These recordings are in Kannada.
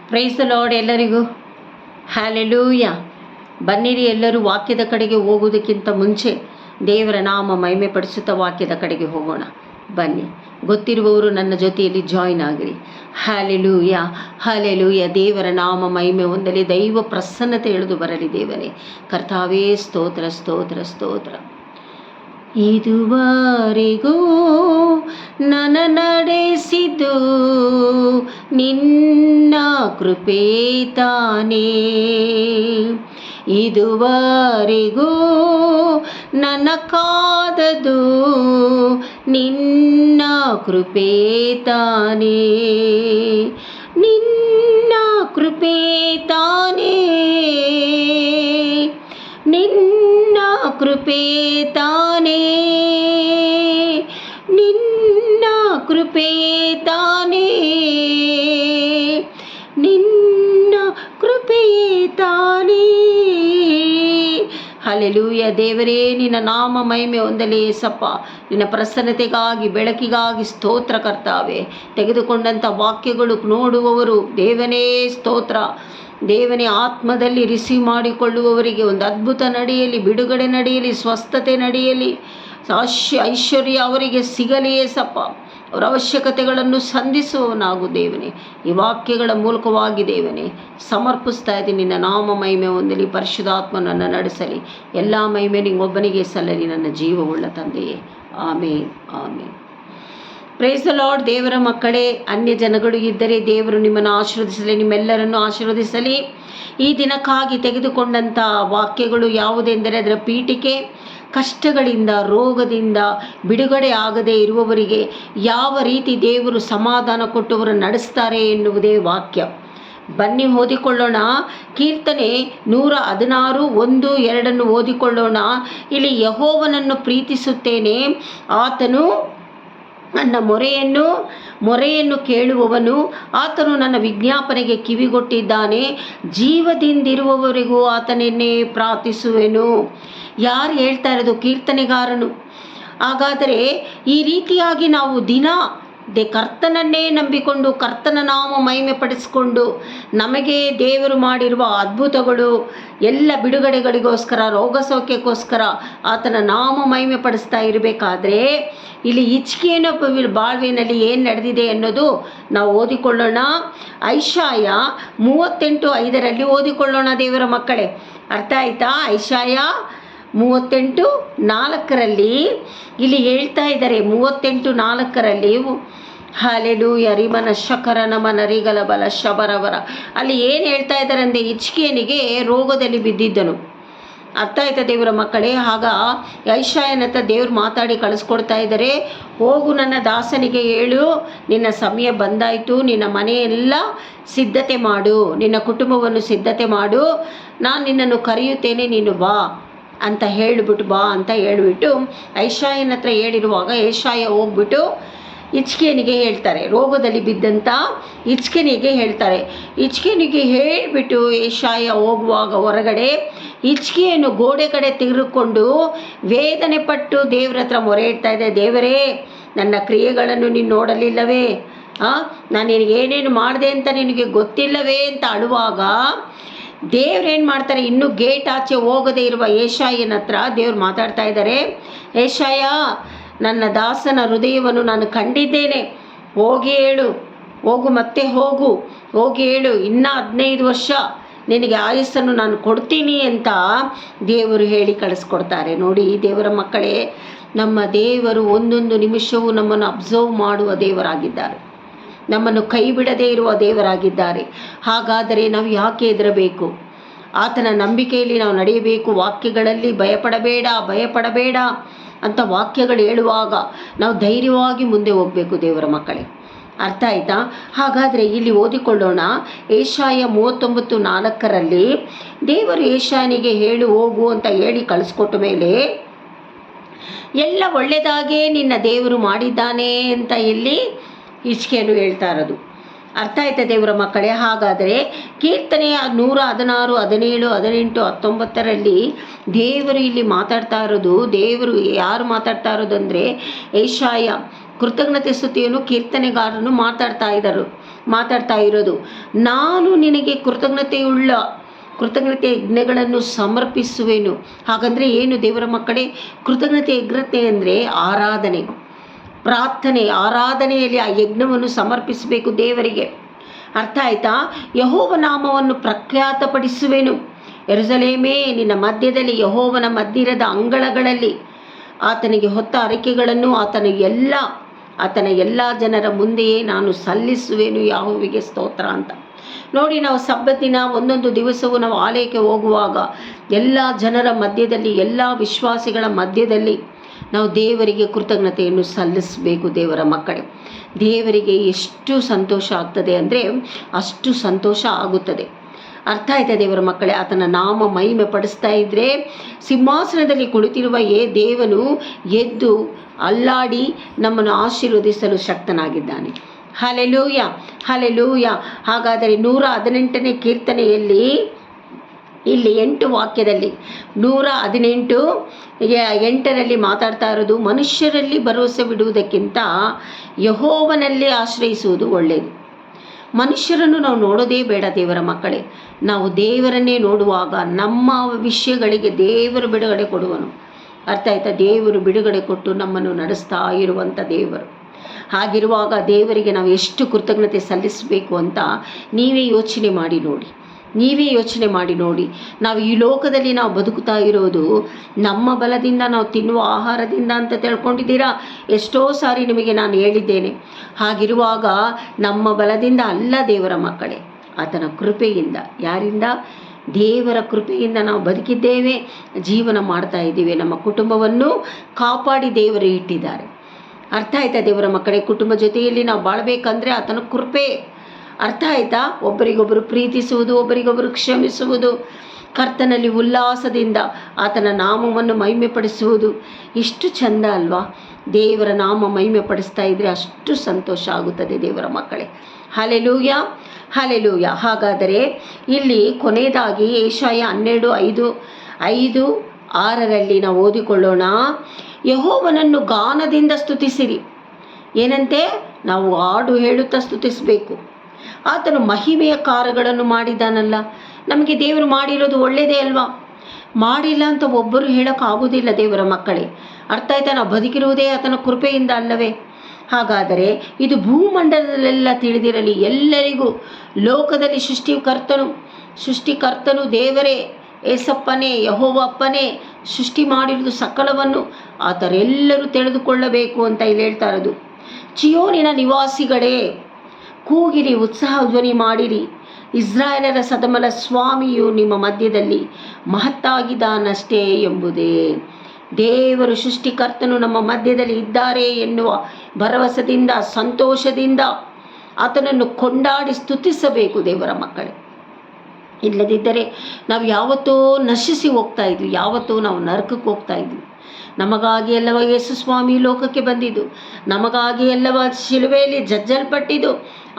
ಪ್ರೈಸ್ ದ ಲಾರ್ಡ್ ಎಲ್ಲರಿಗೂ. ಹ್ಯಾಲೆಲೂಯ. ಬನ್ನಿರಿ, ಎಲ್ಲರೂ ವಾಕ್ಯದ ಕಡೆಗೆ ಹೋಗುವುದಕ್ಕಿಂತ ಮುಂಚೆ ದೇವರ ನಾಮ ಮಹಿಮೆ ಪಡಿಸುತ್ತಾ ವಾಕ್ಯದ ಕಡೆಗೆ ಹೋಗೋಣ. ಬನ್ನಿ, ಗೊತ್ತಿರುವವರು ನನ್ನ ಜೊತೆಯಲ್ಲಿ ಜಾಯಿನ್ ಆಗಿರಿ. ಹ್ಯಾಲೆಲೂಯ, ಹ್ಯಾಲೆಲೂಯ. ದೇವರ ನಾಮ ಮಹಿಮೆ ಹೊಂದಲಿ, ದೈವ ಪ್ರಸನ್ನತೆ ಇಳಿದು ಬರಲಿ. ದೇವರೇ ಕರ್ತಾವೇ, ಸ್ತೋತ್ರ ಸ್ತೋತ್ರ ಸ್ತೋತ್ರ. ಇದುವರೆಗೂ ನನ್ನ ನಡೆಸಿದ್ದು ನಿನ್ನ ಕೃಪೆ ತಾನೇ. ಇದುವರೆಗೂ ನನ್ನ ಕಾದದು ನಿನ್ನ ಕೃಪೆ ತಾನೇ. ನಿನ್ನ ಕೃಪೆ ತಾನೇ, ನಿನ್ನ ಕೃಪೆ ತಾನೇ, ನಿನ್ನ ಕೃಪೆ ತಾನೇ, ನಿನ್ನ ಕೃಪೆ ತಾನೇ. ಹಲ್ಲೆಲೂಯ. ದೇವರೇ, ನಿನ್ನ ನಾಮ ಮಹಿಮೆ ಹೊಂದಲಿ ಏಸಪ್ಪ. ನಿನ್ನ ಪ್ರಸನ್ನತೆಗಾಗಿ, ಬೆಳಕಿಗಾಗಿ ಸ್ತೋತ್ರ ಕರ್ತಾವೆ. ತೆಗೆದುಕೊಂಡಂಥ ವಾಕ್ಯಗಳು ನೋಡುವವರು ದೇವನೇ ಸ್ತೋತ್ರ. ದೇವನೇ ಆತ್ಮದಲ್ಲಿ ರಿಸೀವ್ ಮಾಡಿಕೊಳ್ಳುವವರಿಗೆ ಒಂದು ಅದ್ಭುತ ನಡೆಯಲಿ, ಬಿಡುಗಡೆ ನಡೆಯಲಿ, ಸ್ವಸ್ಥತೆ ನಡೆಯಲಿ, ಐಶ್ವರ್ಯ ಅವರಿಗೆ ಸಿಗಲಿ ಏಸಪ್ಪ. ಅವರ ಅವಶ್ಯಕತೆಗಳನ್ನು ಸಂಧಿಸುವವನಾಗು ದೇವನೇ. ಈ ವಾಕ್ಯಗಳ ಮೂಲಕವಾಗಿ ದೇವನೇ ಸಮರ್ಪಿಸ್ತಾ ಇದ್ದೀನಿ. ನಿನ್ನ ನಾಮ ಮಹಿಮೆ ಹೊಂದಲಿ, ಪರಿಶುದ್ಧಾತ್ಮನನ್ನು ನಡೆಸಲಿ. ಎಲ್ಲ ಮಹಿಮೆ ನಿಂಗೊಬ್ಬನಿಗೆ ಸಲ್ಲಲಿ, ನನ್ನ ಜೀವವುಳ್ಳ ತಂದೆಯೇ. ಆಮೇನ್, ಆಮೇನ್. Praise the Lord. ದೇವರ ಮಕ್ಕಳೇ, ಅನ್ಯ ಜನಗಳು ಇದ್ದರೆ ದೇವರು ನಿಮ್ಮನ್ನು ಆಶೀರ್ವದಿಸಲಿ, ನಿಮ್ಮೆಲ್ಲರನ್ನು ಆಶೀರ್ವದಿಸಲಿ. ಈ ದಿನಕ್ಕಾಗಿ ತೆಗೆದುಕೊಂಡಂಥ ವಾಕ್ಯಗಳು ಯಾವುದೆಂದರೆ, ಅದರ ಪೀಠಿಕೆ ಕಷ್ಟಗಳಿಂದ, ರೋಗದಿಂದ ಬಿಡುಗಡೆ ಆಗದೇ ಇರುವವರಿಗೆ ಯಾವ ರೀತಿ ದೇವರು ಸಮಾಧಾನ ಕೊಟ್ಟವರು ನಡೆಸ್ತಾರೆ ಎನ್ನುವುದೇ ವಾಕ್ಯ. ಬನ್ನಿ ಓದಿಕೊಳ್ಳೋಣ. ಕೀರ್ತನೆ 116, 1, 2 ಓದಿಕೊಳ್ಳೋಣ. ಇಲ್ಲಿ ಯೆಹೋವನನ್ನು ಪ್ರೀತಿಸುತ್ತೇನೆ, ಆತನು ನನ್ನ ಮೊರೆಯನ್ನು ಕೇಳುವವನು, ಆತನು ನನ್ನ ವಿಜ್ಞಾಪನೆಗೆ ಕಿವಿಗೊಟ್ಟಿದ್ದಾನೆ. ಜೀವದಿಂದಿರುವವರೆಗೂ ಆತನನ್ನೇ ಪ್ರಾರ್ಥಿಸುವೆನು. ಯಾರು ಹೇಳ್ತಾ ಇರೋದು? ಕೀರ್ತನೆಗಾರನು. ಹಾಗಾದರೆ ಈ ರೀತಿಯಾಗಿ ನಾವು ದಿನ ಕರ್ತನನ್ನೇ ನಂಬಿಕೊಂಡು, ಕರ್ತನ ನಾಮ ಮಹಿಮೆ ಪಡಿಸಿಕೊಂಡು, ನಮಗೆ ದೇವರು ಮಾಡಿರುವ ಅದ್ಭುತಗಳು ಎಲ್ಲ ಬಿಡುಗಡೆಗಳಿಗೋಸ್ಕರ, ರೋಗ ಸೌಖ್ಯಕ್ಕೋಸ್ಕರ ಆತನ ನಾಮ ಮಹಿಮೆ ಪಡಿಸ್ತಾ ಇರಬೇಕಾದ್ರೆ ಇಲ್ಲಿ ಹಿಜ್ಕೀಯನ ಬಾಳ್ವೆನಲ್ಲಿ ಏನು ನಡೆದಿದೆ ಅನ್ನೋದು ನಾವು ಓದಿಕೊಳ್ಳೋಣ. ಐಶಾಯ 38:5 ಓದಿಕೊಳ್ಳೋಣ ದೇವರ ಮಕ್ಕಳೇ. ಅರ್ಥ ಆಯ್ತಾ? ಐಶಾಯ 38:4 ಇಲ್ಲಿ ಹೇಳ್ತಾ ಇದ್ದಾರೆ. 38:4 ಹಲ್ಲೆಲೂಯ. ರಿಮನ ಶಕರ ನಮನ ರಿಗಲ ಬಲ ಶಬರವರ. ಅಲ್ಲಿ ಏನು ಹೇಳ್ತಾ ಇದ್ದಾರೆ ಅಂದರೆ, ಹಿಜ್ಕೀಯನಿಗೆ ರೋಗದಲ್ಲಿ ಬಿದ್ದಿದ್ದನು. ಅರ್ಥ ಆಯ್ತಾ ದೇವರ ಮಕ್ಕಳೇ? ಆಗ ಐಶಾಯನತ್ತ ದೇವ್ರು ಮಾತಾಡಿ ಕಳಿಸ್ಕೊಡ್ತಾ ಇದ್ದಾರೆ. ಹೋಗು, ನನ್ನ ದಾಸನಿಗೆ ಹೇಳು, ನಿನ್ನ ಸಮಯ ಬಂದಾಯಿತು, ನಿನ್ನ ಮನೆಯೆಲ್ಲ ಸಿದ್ಧತೆ ಮಾಡು, ನಿನ್ನ ಕುಟುಂಬವನ್ನು ಸಿದ್ಧತೆ ಮಾಡು, ನಾನು ನಿನ್ನನ್ನು ಕರೆಯುತ್ತೇನೆ, ನೀನು ಬಾ ಅಂತ ಹೇಳಿಬಿಟ್ಟು ಬಾ ಅಂತ ಹೇಳಿಬಿಟ್ಟು ಐಶಾಯನ ಹತ್ರ ಹೇಳಿರುವಾಗ ಏಷಾಯ ಹೋಗ್ಬಿಟ್ಟು ಹಿಜ್ಕೀಯನಿಗೆ ಹೇಳ್ತಾರೆ. ರೋಗದಲ್ಲಿ ಬಿದ್ದಂಥ ಹಿಜ್ಕೀಯನಿಗೆ ಹೇಳ್ತಾರೆ. ಹಿಜ್ಕೀಯನಿಗೆ ಹೇಳಿಬಿಟ್ಟು ಏಷಾಯ ಹೋಗುವಾಗ ಹೊರಗಡೆ ಹಿಜ್ಕೀಯನು ಗೋಡೆ ಕಡೆ ತಿರುಗಿಕೊಂಡು ವೇದನೆ ಪಟ್ಟು ದೇವ್ರ ಹತ್ರ ಮೊರೆ ಇಡ್ತಾ ಇದೆ. ದೇವರೇ, ನನ್ನ ಕ್ರಿಯೆಗಳನ್ನು ನೀನು ನೋಡಲಿಲ್ಲವೇ? ನಾನು ನಿನಗೆ ಏನೇನು ಮಾಡಿದೆ ಅಂತ ನಿನಗೆ ಗೊತ್ತಿಲ್ಲವೇ ಅಂತ ಅಳುವಾಗ ದೇವ್ರೇನು ಮಾಡ್ತಾರೆ, ಇನ್ನೂ ಗೇಟ್ ಆಚೆ ಹೋಗದೇ ಇರುವ ಏಷಾಯನ ಹತ್ರ ದೇವ್ರು ಮಾತಾಡ್ತಾ ಇದ್ದಾರೆ. ಏಷಾಯ, ನನ್ನ ದಾಸನ ಹೃದಯವನ್ನು ನಾನು ಕಂಡಿದ್ದೇನೆ, ಹೋಗಿ ಹೇಳು, ಹೋಗು, ಮತ್ತೆ ಹೋಗಿ ಹೇಳು, ಇನ್ನೂ 15 ವರ್ಷ ನಿನಗೆ ಆಯುಸ್ಸನ್ನು ನಾನು ಕೊಡ್ತೀನಿ ಅಂತ ದೇವರು ಹೇಳಿ ಕಳಿಸ್ಕೊಡ್ತಾರೆ. ನೋಡಿ ದೇವರ ಮಕ್ಕಳೇ, ನಮ್ಮ ದೇವರು ಒಂದೊಂದು ನಿಮಿಷವೂ ನಮ್ಮನ್ನು ಅಬ್ಸರ್ವ್ ಮಾಡುವ ದೇವರಾಗಿದ್ದಾರೆ, ನಮ್ಮನ್ನು ಕೈ ಬಿಡದೇ ಇರುವ ದೇವರಾಗಿದ್ದಾರೆ. ಹಾಗಾದರೆ ನಾವು ಯಾಕೆ ಹೆದರಬೇಕು? ಆತನ ನಂಬಿಕೆಯಲ್ಲಿ ನಾವು ನಡೆಯಬೇಕು. ವಾಕ್ಯಗಳಲ್ಲಿ ಭಯಪಡಬೇಡ ಅಂತ ವಾಕ್ಯಗಳು ಹೇಳುವಾಗ ನಾವು ಧೈರ್ಯವಾಗಿ ಮುಂದೆ ಹೋಗಬೇಕು ದೇವರ ಮಕ್ಕಳೇ. ಅರ್ಥ ಆಯ್ತಾ? ಹಾಗಾದರೆ ಇಲ್ಲಿ ಓದಿಕೊಳ್ಳೋಣ. ಏಷಾಯ 39:4 ದೇವರು ಏಷಾಯನಿಗೆ ಹೇಳು, ಹೋಗು ಅಂತ ಹೇಳಿ ಕಳಿಸ್ಕೊಟ್ಟ ಮೇಲೆ ಎಲ್ಲ ಒಳ್ಳೆಯದಾಗೇ ನಿನ್ನ ದೇವರು ಮಾಡಿದ್ದಾನೆ ಅಂತ ಇಲ್ಲಿ ಹಿಜ್ಕೀಯನು ಹೇಳ್ತಾ ಇರೋದು. ಅರ್ಥ ಆಯ್ತಾ ದೇವರ ಮಕ್ಕಳೇ? ಹಾಗಾದರೆ ಕೀರ್ತನೆಯ 116, 17, 18, 19 ದೇವರು ಇಲ್ಲಿ ಮಾತಾಡ್ತಾ ಇರೋದು. ದೇವರು ಯಾರು ಮಾತಾಡ್ತಾ ಇರೋದು ಅಂದರೆ ಏಷಾಯ ಕೃತಜ್ಞತೆ ಸ್ತುತಿಯನ್ನು ಕೀರ್ತನೆಗಾರನು ಮಾತಾಡ್ತಾ ಇದ್ದರು. ಮಾತಾಡ್ತಾ ಇರೋದು. ನಾನು ನಿನಗೆ ಕೃತಜ್ಞತೆ ಯಜ್ಞಗಳನ್ನು ಸಮರ್ಪಿಸುವೆನು. ಹಾಗಂದರೆ ಏನು ದೇವರ ಮಕ್ಕಳೇ? ಕೃತಜ್ಞತೆ ಯಜ್ಞತೆ ಅಂದರೆ ಆರಾಧನೆ, ಪ್ರಾರ್ಥನೆ. ಆರಾಧನೆಯಲ್ಲಿ ಆ ಯಜ್ಞವನ್ನು ಸಮರ್ಪಿಸಬೇಕು ದೇವರಿಗೆ. ಅರ್ಥ ಆಯ್ತಾ? ಯೆಹೋವ ನಾಮವನ್ನು ಪ್ರಖ್ಯಾತಪಡಿಸುವೆನು. ಯೆರೂಸಲೇಮೇ, ನಿನ್ನ ಮಧ್ಯದಲ್ಲಿ, ಯೆಹೋವನ ಮಂದಿರದ ಅಂಗಳಗಳಲ್ಲಿ ಆತನಿಗೆ ಹೊತ್ತ ಅರಿಕೆಗಳನ್ನು ಆತನ ಎಲ್ಲ ಜನರ ಮುಂದೆಯೇ ನಾನು ಸಲ್ಲಿಸುವೆನು. ಯೆಹೋವನಿಗೆ ಸ್ತೋತ್ರ ಅಂತ. ನೋಡಿ, ನಾವು ಸಬ್ಬತ್ ದಿನ ಒಂದೊಂದು ದಿವಸವೂ ನಾವು ಆಲಯಕ್ಕೆ ಹೋಗುವಾಗ ಎಲ್ಲ ಜನರ ಮಧ್ಯದಲ್ಲಿ, ಎಲ್ಲ ವಿಶ್ವಾಸಿಗಳ ಮಧ್ಯದಲ್ಲಿ ನಾವು ದೇವರಿಗೆ ಕೃತಜ್ಞತೆಯನ್ನು ಸಲ್ಲಿಸಬೇಕು. ದೇವರ ಮಕ್ಕಳೇ, ದೇವರಿಗೆ ಎಷ್ಟು ಸಂತೋಷ ಆಗ್ತದೆ ಅಂದರೆ ಅಷ್ಟು ಸಂತೋಷ ಆಗುತ್ತದೆ. ಅರ್ಥ ಆಯ್ತಾ ದೇವರ ಮಕ್ಕಳೇ? ಆತನ ನಾಮ ಮಹಿಮೆ ಪಡಿಸ್ತಾ ಇದ್ದರೆ ಸಿಂಹಾಸನದಲ್ಲಿ ಕುಳಿತಿರುವ ದೇವನು ಎದ್ದು ಅಲ್ಲಾಡಿ ನಮ್ಮನ್ನು ಆಶೀರ್ವದಿಸಲು ಶಕ್ತನಾಗಿದ್ದಾನೆ. Hallelujah, hallelujah. ಹಾಗಾದರೆ 118ನೇ ಕೀರ್ತನೆಯಲ್ಲಿ ಇಲ್ಲಿ 8 ವಾಕ್ಯದಲ್ಲಿ 118:8 ಮಾತಾಡ್ತಾ ಇರೋದು, ಮನುಷ್ಯರಲ್ಲಿ ಭರವಸೆ ಬಿಡುವುದಕ್ಕಿಂತ ಯೆಹೋವನಲ್ಲಿ ಆಶ್ರಯಿಸುವುದು ಒಳ್ಳೆಯದು. ಮನುಷ್ಯರನ್ನು ನಾವು ನೋಡೋದೇ ಬೇಡ ದೇವರ ಮಕ್ಕಳೇ. ನಾವು ದೇವರನ್ನೇ ನೋಡುವಾಗ ನಮ್ಮ ವಿಷಯಗಳಿಗೆ ದೇವರು ಬಿಡುಗಡೆ ಕೊಡುವನು. ಅರ್ಥ ಆಯ್ತಾ? ದೇವರು ಬಿಡುಗಡೆ ಕೊಟ್ಟು ನಮ್ಮನ್ನು ನಡೆಸ್ತಾ ಇರುವಂಥ ದೇವರು. ಹಾಗಿರುವಾಗ ದೇವರಿಗೆ ನಾವು ಎಷ್ಟು ಕೃತಜ್ಞತೆ ಸಲ್ಲಿಸಬೇಕು ಅಂತ ನೀವೇ ಯೋಚನೆ ಮಾಡಿ ನೋಡಿ. ನಾವು ಈ ಲೋಕದಲ್ಲಿ ನಾವು ಬದುಕುತ್ತಾ ಇರೋದು ನಮ್ಮ ಬಲದಿಂದ, ನಾವು ತಿನ್ನುವ ಆಹಾರದಿಂದ ಅಂತ ತಿಳ್ಕೊಂಡಿದ್ದೀರಾ? ಎಷ್ಟೋ ಸಾರಿ ನಿಮಗೆ ನಾನು ಹೇಳಿದ್ದೇನೆ. ಹಾಗಿರುವಾಗ ನಮ್ಮ ಬಲದಿಂದ ಅಲ್ಲ ದೇವರ ಮಕ್ಕಳೇ, ಆತನ ಕೃಪೆಯಿಂದ. ಯಾರಿಂದ? ದೇವರ ಕೃಪೆಯಿಂದ ನಾವು ಬದುಕಿದ್ದೇವೆ, ಜೀವನ ಮಾಡ್ತಾ ಇದ್ದೀವಿ. ನಮ್ಮ ಕುಟುಂಬವನ್ನು ಕಾಪಾಡಿ ದೇವರು ಇಟ್ಟಿದ್ದಾರೆ. ಅರ್ಥ ಆಯ್ತಾ ದೇವರ ಮಕ್ಕಳೇ? ಕುಟುಂಬ ಜೊತೆಯಲ್ಲಿ ನಾವು ಬಾಳಬೇಕಂದ್ರೆ ಆತನ ಕೃಪೆ. ಅರ್ಥ ಆಯ್ತಾ? ಒಬ್ಬರಿಗೊಬ್ಬರು ಪ್ರೀತಿಸುವುದು, ಒಬ್ಬರಿಗೊಬ್ಬರು ಕ್ಷಮಿಸುವುದು, ಕರ್ತನಲ್ಲಿ ಉಲ್ಲಾಸದಿಂದ ಆತನ ನಾಮವನ್ನು ಮಹಿಮೆ ಪಡಿಸುವುದು ಎಷ್ಟು ಚಂದ ಅಲ್ವಾ? ದೇವರ ನಾಮ ಮಹಿಮೆ ಪಡಿಸ್ತಾ ಇದ್ದರೆ ಅಷ್ಟು ಸಂತೋಷ ಆಗುತ್ತದೆ ದೇವರ ಮಕ್ಕಳೇ. Hallelujah, hallelujah. ಹಾಗಾದರೆ ಇಲ್ಲಿ ಕೊನೆಯದಾಗಿ ಯೆಶಾಯ 12:5-6 ನಾವು ಓದಿಕೊಳ್ಳೋಣ. ಯೆಹೋವನನ್ನು ಗಾನದಿಂದ ಸ್ತುತಿಸಿರಿ. ಏನಂತೆ? ನಾವು ಹಾಡು ಹೇಳುತ್ತಾ ಸ್ತುತಿಸಬೇಕು. ಆತನು ಮಹಿಮೆಯ ಕಾರ್ಯಗಳನ್ನು ಮಾಡಿದ್ದಾನಲ್ಲ. ನಮಗೆ ದೇವರು ಮಾಡಿರೋದು ಒಳ್ಳೆಯದೇ ಅಲ್ವಾ? ಮಾಡಿಲ್ಲ ಅಂತ ಒಬ್ಬರು ಹೇಳೋಕ್ಕಾಗೋದಿಲ್ಲ ದೇವರ ಮಕ್ಕಳೇ. ಅರ್ಥ ಆಯ್ತಾ? ನಾವು ಬದುಕಿರುವುದೇ ಆತನ ಕೃಪೆಯಿಂದ ಅಲ್ಲವೇ? ಹಾಗಾದರೆ ಇದು ಭೂಮಂಡಲದಲ್ಲೆಲ್ಲ ತಿಳಿದಿರಲಿ, ಎಲ್ಲರಿಗೂ. ಲೋಕದಲ್ಲಿ ಸೃಷ್ಟಿಕರ್ತನು ದೇವರೇ, ಏಸಪ್ಪನೇ, ಯೆಹೋವ ಅಪ್ಪನೇ ಸೃಷ್ಟಿ ಮಾಡಿರುವುದು ಸಕಲವನ್ನು ಆತರೆಲ್ಲರೂ ತಿಳಿದುಕೊಳ್ಳಬೇಕು ಅಂತ ಇಲ್ಲಿ ಹೇಳ್ತಾ ಇರೋದು. ಚಿಯೋನಿನ ನಿವಾಸಿಗಳೇ, ಕೂಗಿರಿ, ಉತ್ಸಾಹ ಧ್ವನಿ ಮಾಡಿರಿ. ಇಸ್ರಾಯೇಲರ ಸದಮಲ ಸ್ವಾಮಿಯು ನಿಮ್ಮ ಮಧ್ಯದಲ್ಲಿ ಮಹತ್ತಾಗಿದ್ದಾನಷ್ಟೇ ಎಂಬುದೇ. ದೇವರು ಸೃಷ್ಟಿಕರ್ತನು ನಮ್ಮ ಮಧ್ಯದಲ್ಲಿ ಇದ್ದಾರೆ ಎನ್ನುವ ಭರವಸೆಯಿಂದ, ಸಂತೋಷದಿಂದ ಆತನನ್ನು ಕೊಂಡಾಡಿ ಸ್ತುತಿಸಬೇಕು ದೇವರ ಮಕ್ಕಳೇ. ಇಲ್ಲದಿದ್ದರೆ ನಾವು ಯಾವತ್ತೋ ನಶಿಸಿ ಹೋಗ್ತಾ ಇದ್ವಿ, ಯಾವತ್ತೋ ನಾವು ನರಕಕ್ಕೆ ಹೋಗ್ತಾ ಇದ್ವಿ. ನಮಗಾಗಿ ಎಲ್ಲವ ಯೇಸು ಸ್ವಾಮಿ ಲೋಕಕ್ಕೆ ಬಂದಿದ್ದು, ನಮಗಾಗಿ ಎಲ್ಲವ ಶಿಲುಬೆಯಲ್ಲಿ ಜಜ್ಜಲ್ಪಟ್ಟಿದ್ದು.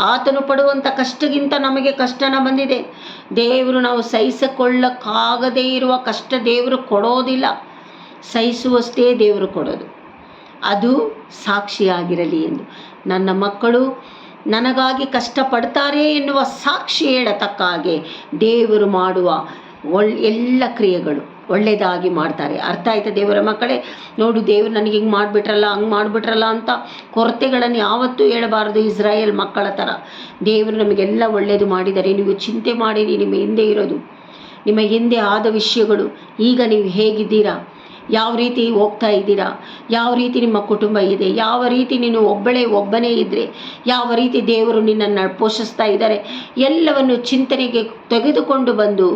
ಆತನು ಪಡುವಂಥ ಕಷ್ಟಕ್ಕಿಂತ ನಮಗೆ ಕಷ್ಟನ ಬಂದಿದೆ. ದೇವರು ನಾವು ಸಹಿಸಿಕೊಳ್ಳಕ್ಕಾಗದೇ ಇರುವ ಕಷ್ಟ ದೇವರು ಕೊಡೋದಿಲ್ಲ, ಸಹಿಸುವಷ್ಟೇ ದೇವರು ಕೊಡೋದು. ಅದು ಸಾಕ್ಷಿಯಾಗಿರಲಿ ಎಂದು. ನನ್ನ ಮಕ್ಕಳು ನನಗಾಗಿ ಕಷ್ಟಪಡ್ತಾರೆ ಎನ್ನುವ ಸಾಕ್ಷಿ ಹೇಳತಕ್ಕ ಹಾಗೆ ದೇವರು ಮಾಡುವ ಎಲ್ಲ ಕ್ರಿಯೆಗಳು ಒಳ್ಳೆಯದಾಗಿ ಮಾಡ್ತಾರೆ. ಅರ್ಥ ಆಯ್ತಾ ದೇವರ ಮಕ್ಕಳೇ? ನೋಡು, ದೇವರು ನನಗೆ ಹಿಂಗೆ ಮಾಡಿಬಿಟ್ರಲ್ಲ, ಹಂಗೆ ಮಾಡಿಬಿಟ್ರಲ್ಲ ಅಂತ ಕೊರತೆಗಳನ್ನು ಯಾವತ್ತೂ ಹೇಳಬಾರದು. ಇಸ್ರಾಯೇಲ್ ಮಕ್ಕಳ ಥರ ದೇವರು ನಮಗೆಲ್ಲ ಒಳ್ಳೆಯದು ಮಾಡಿದ್ದಾರೆ. ನೀವು ಚಿಂತೆ ಮಾಡಿರಿ, ನಿಮ್ಮ ಹಿಂದೆ ಇರೋದು, ನಿಮ್ಮ ಹಿಂದೆ ಆದ ವಿಷಯಗಳು. ಈಗ ನೀವು ಹೇಗಿದ್ದೀರಾ? ಯಾವ ರೀತಿ ಹೋಗ್ತಾ ಇದ್ದೀರಾ? ಯಾವ ರೀತಿ ನಿಮ್ಮ ಕುಟುಂಬ ಇದೆ? ಯಾವ ರೀತಿ ನೀನು ಒಬ್ಬನೇ ಇದ್ದರೆ ಯಾವ ರೀತಿ ದೇವರು ನಿನ್ನನ್ನು ಪೋಷಿಸ್ತಾ ಇದ್ದಾರೆ? ಎಲ್ಲವನ್ನು ಚಿಂತನೆಗೆ ತೆಗೆದುಕೊಂಡು ಬಂದು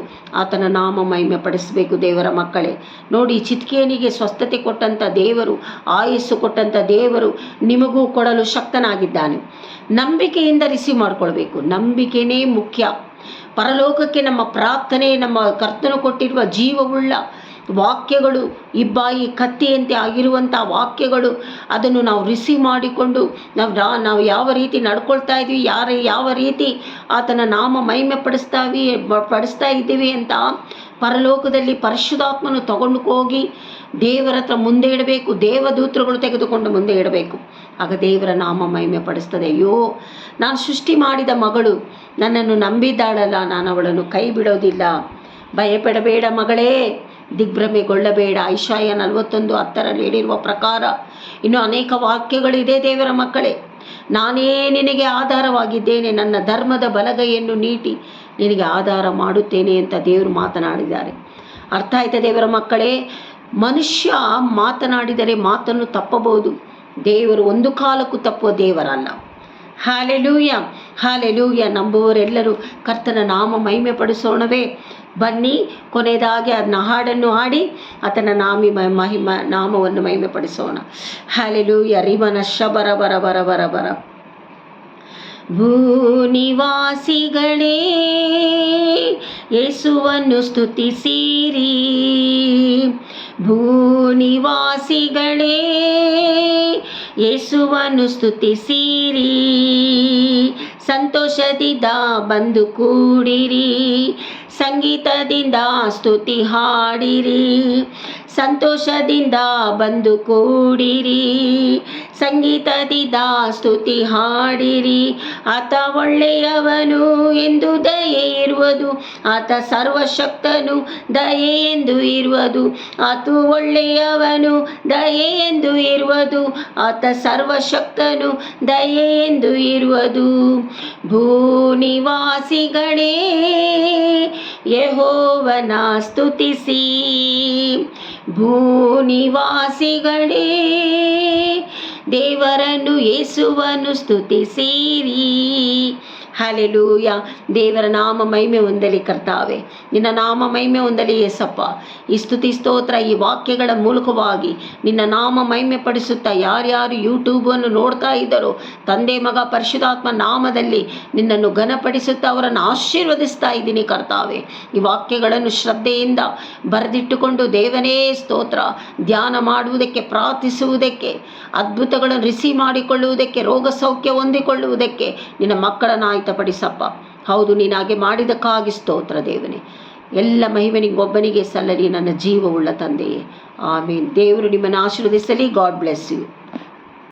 ಆತನ ನಾಮ ಮಹಿಮೆ ಪಡಿಸಬೇಕು ದೇವರ ಮಕ್ಕಳೇ. ನೋಡಿ, ಚಿದ್ಕೀಯನಿಗೆ ಸ್ವಸ್ಥತೆ ಕೊಟ್ಟಂಥ ದೇವರು, ಆಯಸ್ಸು ಕೊಟ್ಟಂಥ ದೇವರು ನಿಮಗೂ ಕೊಡಲು ಶಕ್ತನಾಗಿದ್ದಾನೆ. ನಂಬಿಕೆಯಿಂದ ರಿಸೀವ್ ಮಾಡ್ಕೊಳ್ಬೇಕು. ನಂಬಿಕೆಯೇ ಮುಖ್ಯ. ಪರಲೋಕಕ್ಕೆ ನಮ್ಮ ಪ್ರಾರ್ಥನೆ, ನಮ್ಮ ಕರ್ತನು ಕೊಟ್ಟಿರುವ ಜೀವವುಳ್ಳ ವಾಕ್ಯಗಳು, ಇಬ್ಬಾಯಿ ಕತ್ತಿಯಂತೆ ಆಗಿರುವಂಥ ವಾಕ್ಯಗಳು, ಅದನ್ನು ನಾವು ರಿಸೀವ್ ಮಾಡಿಕೊಂಡು ನಾವು ಯಾವ ರೀತಿ ನಡ್ಕೊಳ್ತಾ ಇದ್ವಿ, ಯಾವ ರೀತಿ ಆತನ ನಾಮ ಮಹಿಮೆ ಪಡಿಸ್ತಾ ಇದ್ದೀವಿ ಅಂತ ಪರಲೋಕದಲ್ಲಿ ಪರಿಶುದ್ಧಾತ್ಮನು ತಗೊಂಡು ಹೋಗಿ ದೇವರ ಹತ್ರ ಮುಂದೆ ಇಡಬೇಕು, ದೇವದೂತರುಗಳು ತೆಗೆದುಕೊಂಡು ಮುಂದೆ ಇಡಬೇಕು. ಆಗ ದೇವರ ನಾಮ ಮಹಿಮೆ ಪಡಿಸ್ತದೆ. ಅಯ್ಯೋ, ನಾನು ಸೃಷ್ಟಿ ಮಾಡಿದ ಮಗಳು ನನ್ನನ್ನು ನಂಬಿದ್ದಾಳಲ್ಲ, ನಾನು ಅವಳನ್ನು ಕೈ ಬಿಡೋದಿಲ್ಲ. ಭಯಪಡಬೇಡ ಮಗಳೇ, ದಿಗ್ಭ್ರಮೆಗೊಳ್ಳಬೇಡ. ಐಶಾಯ 41:10 ಹೇಳಿರುವ ಪ್ರಕಾರ ಇನ್ನು ಅನೇಕ ವಾಕ್ಯಗಳಿದೆ. ದೇವರ ಮಕ್ಕಳೇ, ನಾನೇ ನಿನಗೆ ಆಧಾರವಾಗಿದ್ದೇನೆ, ನನ್ನ ಧರ್ಮದ ಬಲಗೈಯನ್ನು ನೀಟಿ ನಿನಗೆ ಆಧಾರ ಮಾಡುತ್ತೇನೆ ಅಂತ ದೇವರು ಮಾತನಾಡಿದ್ದಾರೆ. ಅರ್ಥ ಆಯ್ತಾ ದೇವರ ಮಕ್ಕಳೇ? ಮನುಷ್ಯ ಮಾತನಾಡಿದರೆ ಮಾತನ್ನು ತಪ್ಪಬಹುದು, ದೇವರು ಒಂದು ಕಾಲಕ್ಕೂ ತಪ್ಪುವ ದೇವರಲ್ಲ. Hallelujah, hallelujah. ನಂಬುವವರೆಲ್ಲರೂ ಕರ್ತನ ನಾಮ ಮಹಿಮೆ ಪಡಿಸೋಣವೇ. ಬನ್ನಿ, ಕೊನೆಯದಾಗಿ ಅದನ್ನ ಹಾಡನ್ನು ಹಾಡಿ ಆತನ ನಾಮವನ್ನು ಮಹಿಮೆ ಪಡಿಸೋಣ. ಹಾಲೆಲೂಯ. ರಿಮನ ಶಬರ ಬರ ಬರ ಬರ ಬರ. ಭೂನಿವಾಸಿಗಳೇ, ಯೇಸುವನ್ನು ಸ್ತುತಿಸಿರಿ. ಭೂನಿವಾಸಿಗಳೇ, ಯೇಸುವನ್ನು ಸ್ತುತಿಸಿರಿ. ಸಂತೋಷದಿಂದ ಬಂದು ಕೂಡಿರಿ, ಸಂಗೀತದಿಂದ ಸ್ತುತಿ ಹಾಡಿರಿ. ಸಂತೋಷದಿಂದ ಬಂದು ಕೂಡಿರಿ, ಸಂಗೀತದಿಂದ ಸ್ತುತಿ ಹಾಡಿರಿ. ಆತ ಒಳ್ಳೆಯವನು ಎಂದು ದಯೆ ಇರುವುದು, ಆತ ಸರ್ವಶಕ್ತನು ದಯೆ ಎಂದು ಇರುವುದು. ಆತ ಒಳ್ಳೆಯವನು ದಯೆ ಎಂದು ಇರುವುದು, ಆತ ಸರ್ವಶಕ್ತನು ದಯೆ ಎಂದು ಇರುವುದು. ಭೂನಿವಾಸಿಗಳೇ, ಯೆಹೋವನ ಸ್ತುತಿಸಿ. ಭೂನಿವಾಸಿಗಳೇ, ದೇವರನ್ನು ಯೇಸುವನ್ನು ಸ್ತುತಿಸಿರಿ. ಹಾಲೆಲೂಯ. ದೇವರ ನಾಮ ಮಹಿಮೆ ಹೊಂದಲಿ ಕರ್ತಾವೆ, ನಿನ್ನ ನಾಮ ಮಹಿಮೆ ಹೊಂದಲಿ ಯೇಸಪ್ಪ. ಈ ಸ್ತುತಿ ಸ್ತೋತ್ರ ಈ ವಾಕ್ಯಗಳ ಮೂಲಕವಾಗಿ ನಿನ್ನ ನಾಮ ಮಹಿಮೆ ಪಡಿಸುತ್ತಾ ಯಾರ್ಯಾರು ಯೂಟ್ಯೂಬನ್ನು ನೋಡ್ತಾ ಇದ್ದಾರೋ ತಂದೆ ಮಗ ಪರಿಶುದ್ಧಾತ್ಮ ನಾಮದಲ್ಲಿ ನಿನ್ನನ್ನು ಘನಪಡಿಸುತ್ತಾ ಅವರನ್ನು ಆಶೀರ್ವದಿಸ್ತಾ ಇದ್ದೀನಿ ಕರ್ತಾವೆ. ಈ ವಾಕ್ಯಗಳನ್ನು ಶ್ರದ್ಧೆಯಿಂದ ಬರೆದಿಟ್ಟುಕೊಂಡು ದೇವನೇ ಸ್ತೋತ್ರ, ಧ್ಯಾನ ಮಾಡುವುದಕ್ಕೆ, ಪ್ರಾರ್ಥಿಸುವುದಕ್ಕೆ, ಅದ್ಭುತಗಳನ್ನು ರಿಸೀವ್ ಮಾಡಿಕೊಳ್ಳುವುದಕ್ಕೆ, ರೋಗ ಸೌಖ್ಯ ಹೊಂದಿಕೊಳ್ಳುವುದಕ್ಕೆ ನಿನ್ನ ಮಕ್ಕಳನ್ನು ಆಯ್ತಪಡಿಸಪ್ಪ. ಹೌದು, ನೀನು ಹಾಗೆ ಮಾಡಿದ್ದಕ್ಕಾಗಿ ಸ್ತೋತ್ರ ದೇವನೇ. ಎಲ್ಲ ಮಹಿಮೆ ನಿಮಗೊಬ್ಬನಿಗೆ ಸಲ್ಲಲಿ ನನ್ನ ಜೀವವುಳ್ಳ ತಂದೆಯೇ. ಆಮೇನ್. ದೇವರು ನಿಮ್ಮನ್ನು ಆಶೀರ್ವದಿಸಲಿ. God bless you.